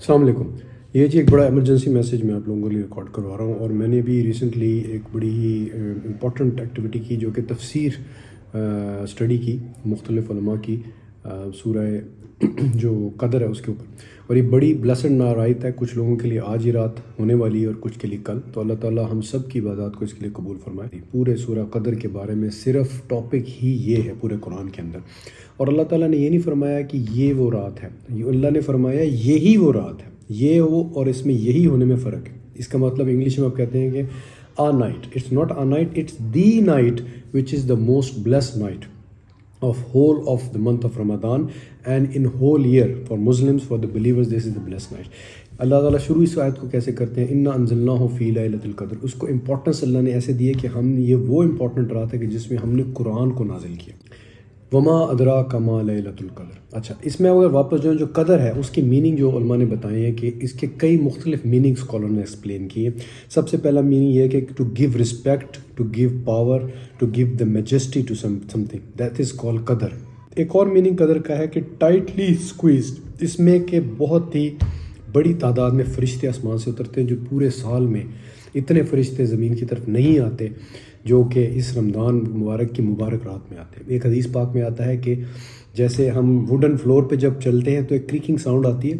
السلام علیکم. یہ جی ایک بڑا ایمرجنسی میسیج میں آپ لوگوں کے لیے ریکارڈ کروا رہا ہوں، اور میں نے بھی ریسنٹلی ایک بڑی ہی امپورٹنٹ ایکٹیویٹی کی جو کہ تفسیر اسٹڈی کی مختلف علماء کی سورہ جو قدر ہے اس کے اوپر، اور یہ بڑی بلیسڈ نارائت ہے. کچھ لوگوں کے لیے آج ہی رات ہونے والی ہے اور کچھ کے لیے کل. تو اللہ تعالیٰ ہم سب کی عبادات کو اس کے لیے قبول فرمائے. پورے سورہ قدر کے بارے میں صرف ٹاپک ہی یہ ہے پورے قرآن کے اندر، اور اللہ تعالیٰ نے یہ نہیں فرمایا کہ یہ وہ رات ہے، اللہ نے فرمایا یہی وہ رات ہے. یہ وہ اور اس میں یہی ہونے میں فرق ہے. اس کا مطلب انگلش میں آپ کہتے ہیں کہ a night, it's not a night, it's the night which is the most blessed night of whole of the month of Ramadan, and in whole year for Muslims, for the believers, this is the blessed night. اللہ تعالیٰ شروع اس آیت کو کیسے کرتے ہیں؟ اِنَّا أَنزَلْنَاهُ فِي لَيْلَةِ الْقَدْرِ. اس کو importance اللہ نے ایسے دی ہے کہ ہم یہ وہ امپورٹنٹ رات ہے کہ جس میں ہم نے قرآن کو نازل کیا. وما ادراک ما لیلۃ القدر. اچھا، اس میں اگر واپس جو قدر ہے اس کی میننگ جو علماء نے بتائی ہے کہ اس کے کئی مختلف میننگ اسکالر نے ایکسپلین کی ہے. سب سے پہلا میننگ یہ ہے کہ to give respect, to give power, to give the majesty to something, that is call قدر. ایک اور میننگ قدر کا ہے کہ ٹائٹلی اسکویزڈ، اس میں کہ بہت ہی بڑی تعداد میں فرشتے آسمان سے اترتے ہیں، جو پورے سال میں اتنے فرشتے زمین کی طرف نہیں آتے جو کہ اس رمضان مبارک کی مبارک رات میں آتے ہیں. ایک حدیث پاک میں آتا ہے کہ جیسے ہم ووڈن فلور پہ جب چلتے ہیں تو ایک کریکنگ ساؤنڈ آتی ہے.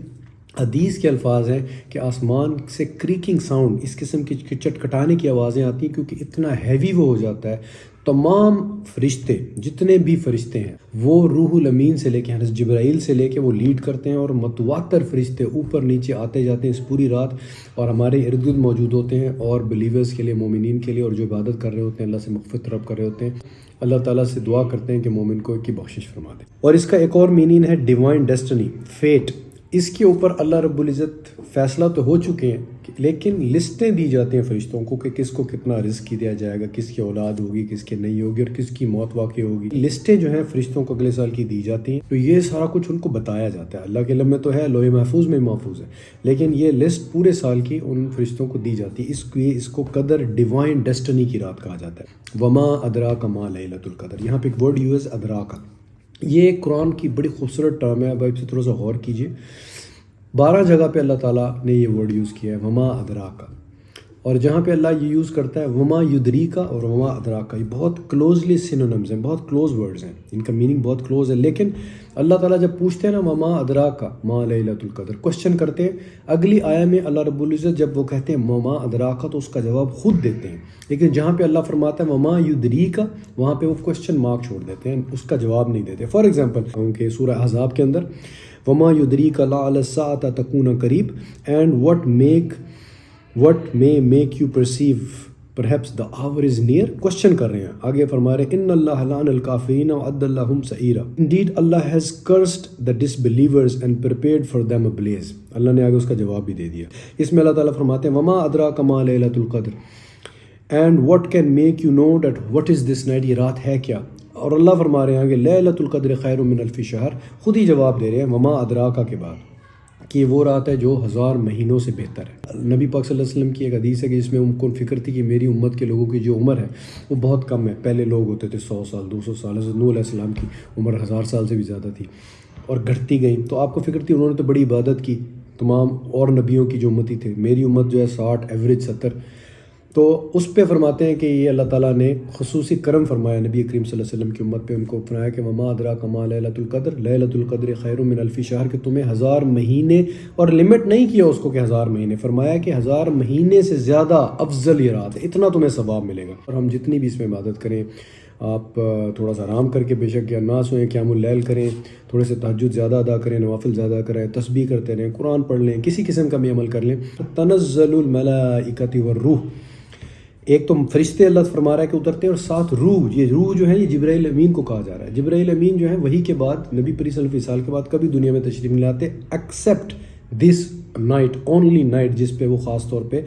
حدیث کے الفاظ ہیں کہ آسمان سے کریکنگ ساؤنڈ، اس قسم کی چٹکھٹانے کی آوازیں آتی ہیں، کیونکہ اتنا ہیوی وہ ہو جاتا ہے. تمام فرشتے، جتنے بھی فرشتے ہیں، وہ روح الامین سے لے کے حضرت جبرائیل سے لے کے وہ لیڈ کرتے ہیں، اور متواتر فرشتے اوپر نیچے آتے جاتے ہیں اس پوری رات، اور ہمارے ارد گرد موجود ہوتے ہیں، اور بلیورز کے لیے، مومنین کے لیے، اور جو عبادت کر رہے ہوتے ہیں، اللہ سے مغفرت طلب کر رہے ہوتے ہیں، اللہ تعالیٰ سے دعا کرتے ہیں کہ مومن کو کی بخشش فرما دے. اور اس کا ایک اور میننگ ہے ڈیوائن ڈیسٹنی، فیٹ. اس کے اوپر اللہ رب العزت فیصلہ تو ہو چکے ہیں، لیکن لسٹیں دی جاتی ہیں فرشتوں کو کہ کس کو کتنا رزق دیا جائے گا، کس کی اولاد ہوگی، کس کی نہیں ہوگی، اور کس کی موت واقع ہوگی. لسٹیں جو ہیں فرشتوں کو اگلے سال کی دی جاتی ہیں. تو یہ سارا کچھ ان کو بتایا جاتا ہے. اللہ کے علم میں تو ہے، لوح محفوظ میں محفوظ ہے، لیکن یہ لسٹ پورے سال کی ان فرشتوں کو دی جاتی ہے. اس کو قدر، ڈیوائن ڈیسٹنی کی رات کہا جاتا ہے. وما ادراک ما لیلۃ القدر. یہاں پہ ایک ورڈ یوز ادراک. یہ قرآن کی بڑی خوبصورت ٹرم ہے. اب آپ سے تھوڑا سا غور کیجیے. 12 جگہ پہ اللہ تعالیٰ نے یہ ورڈ یوز کیا ہے، وما ادراکا. اور جہاں پہ اللہ یہ یوز کرتا ہے وما یدریکا اور وما ادراکا، یہ بہت کلوزلی سینونمز ہیں، بہت کلوز ورڈز ہیں، ان کا میننگ بہت کلوز ہے. لیکن اللہ تعالیٰ جب پوچھتے ہیں نا وما ادراکا ما لیلۃ القدر، کوشچن کرتے ہیں، اگلی آیہ میں اللہ رب العزت جب وہ کہتے ہیں وما ادراکا تو اس کا جواب خود دیتے ہیں. لیکن جہاں پہ اللہ فرماتا ہے وما یدریکا، وہاں پہ وہ کوشچن مارک چھوڑ دیتے ہیں، اس کا جواب نہیں دیتے. فار ایگزامپل کہ سورہ احزاب کے اندر وما یدریک لعل الساعۃ تکون قریب، and what may make you perceive perhaps the hour is near. Question کر رہے ہیں، آگے فرما رہے ہیں ان اللہ لعن الکافرین وعد لہم سعیرا. Indeed Allah has cursed the disbelievers and prepared for them a blaze. اللہ نے آگے اس کا جواب بھی دے دیا. اس میں اللہ تعالیٰ فرماتے ہیں وما ادراک ما لیلۃ القدر and what can make you know that what is this night. یہ رات ہے کیا؟ اور اللہ فرما رہے ہیں آگے لیلۃ القدر خیر من الف شہر. خود ہی جواب دے رہے ہیں وما ادراکا کے بعد کہ وہ رات ہے جو 1000 مہینوں سے بہتر ہے. نبی پاک صلی اللہ علیہ وسلم کی ایک حدیث ہے کہ جس میں ان کو فکر تھی کہ میری امت کے لوگوں کی جو عمر ہے وہ بہت کم ہے. پہلے لوگ ہوتے تھے 100 سال 200 سال. حضرت نوح علیہ السلام کی عمر 1000 سال سے بھی زیادہ تھی اور گھٹتی گئیں. تو آپ کو فکر تھی انہوں نے تو بڑی عبادت کی تمام اور نبیوں کی جو امتی تھے. میری امت جو ہے 60، ایوریج 70. تو اس پہ فرماتے ہیں کہ یہ اللہ تعالیٰ نے خصوصی کرم فرمایا نبی کریم صلی اللہ علیہ وسلم کی امت پہ. ان کو فرمایا کہ وما ادراک ما لیلۃ القدر، لیلۃ القدر خیر من الف شہر، کہ تمہیں 1000 مہینے، اور لمٹ نہیں کیا اس کو کہ 1000 مہینے، فرمایا کہ 1000 مہینے سے زیادہ افضل یہ رات ہے، اتنا تمہیں ثواب ملے گا. اور ہم جتنی بھی اس میں عبادت کریں، آپ تھوڑا سا آرام کر کے بے شک یا نہ سوئیں، قیام اللیل کریں، تھوڑے سے تہجد زیادہ ادا کریں، نوافل زیادہ کریں، تسبیح کرتے رہیں، قرآن پڑھ لیں، کسی قسم کا بھی عمل کر لیں. تنزل الملائکۃ والروح، ایک تو فرشتے اللہ فرما رہا ہے کہ اترتے ہیں، اور ساتھ روح. یہ روح جو ہے یہ جبرائیل امین کو کہا جا رہا ہے. جبرائیل امین جو ہے وہی کے بعد نبی پری صلی اللہ علیہ وسلم کے بعد کبھی دنیا میں تشریف نہیں لاتے accept this night, only night, جس پہ وہ خاص طور پہ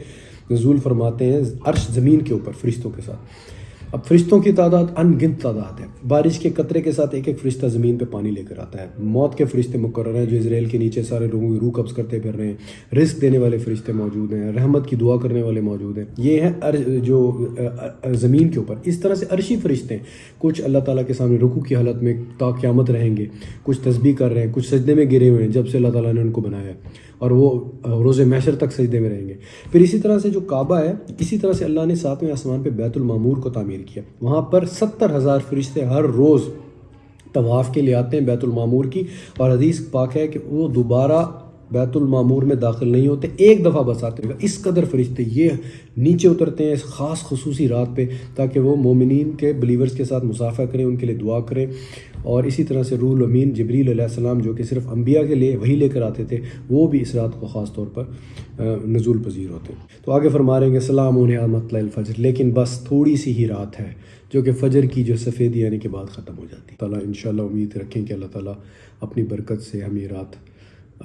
نزول فرماتے ہیں عرش زمین کے اوپر فرشتوں کے ساتھ. اب فرشتوں کی تعداد ان گنت تعداد ہے. بارش کے قطرے کے ساتھ ایک ایک فرشتہ زمین پہ پانی لے کر آتا ہے. موت کے فرشتے مقرر ہیں جو اسرائیل کے نیچے سارے لوگوں کی روح قبض کرتے پھر رہے ہیں. رزق دینے والے فرشتے موجود ہیں، رحمت کی دعا کرنے والے موجود ہیں. یہ ہے جو زمین کے اوپر. اس طرح سے عرشی فرشتے ہیں، کچھ اللہ تعالیٰ کے سامنے رکوع کی حالت میں تا قیامت رہیں گے، کچھ تسبیح کر رہے ہیں، کچھ سجدے میں گرے ہوئے ہیں جب سے اللہ تعالیٰ نے ان کو بنایا ہے. اور وہ روز محشر تک سجدے میں رہیں گے. پھر اسی طرح سے جو کعبہ ہے، اسی طرح سے اللہ نے 7ویں آسمان پہ بیت المعمور کو تعمیر کیا. وہاں پر 70,000 فرشتے ہر روز طواف کے لیے آتے ہیں بیت المعمور کی، اور حدیث پاک ہے کہ وہ دوبارہ بیت المعمور میں داخل نہیں ہوتے، ایک دفعہ بس آتے ہیں. اس قدر فرشتے یہ نیچے اترتے ہیں اس خاص خصوصی رات پہ تاکہ وہ مومنین کے بلیورز کے ساتھ مصافحہ کریں، ان کے لیے دعا کریں. اور اسی طرح سے روح الامین جبریل علیہ السلام جو کہ صرف انبیاء کے لیے وہی لے کر آتے تھے، وہ بھی اس رات کو خاص طور پر نزول پذیر ہوتے ہیں. تو آگے فرما رہے ہیں کہ سلام علیکم مطلع الفجر، لیکن بس تھوڑی سی ہی رات ہے جو کہ فجر کی جو سفیدی آنے کے بعد ختم ہو جاتی ہے. تعالیٰ انشاءاللہ امید رکھیں کہ اللہ تعالیٰ اپنی برکت سے ہمیں رات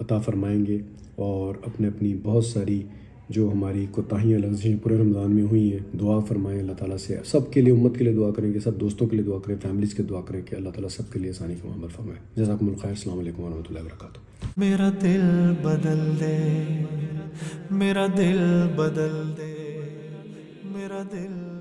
عطا فرمائیں گے، اور اپنی بہت ساری جو ہماری کوتاہیاں لغزشیں پورے رمضان میں ہوئی ہیں دعا فرمائیں اللہ تعالیٰ سے. سب کے لیے، امت کے لیے دعا کریں گے، سب دوستوں کے لیے دعا کریں، فیملیز کے دعا کریں کہ اللہ تعالیٰ سب کے لیے آسانی کا معاملہ فرمائے. جزاکم الخیر. السلام علیکم ورحمۃ اللہ وبرکاتہ. میرا دل بدل دے، میرا دل بدل دے، میرا دل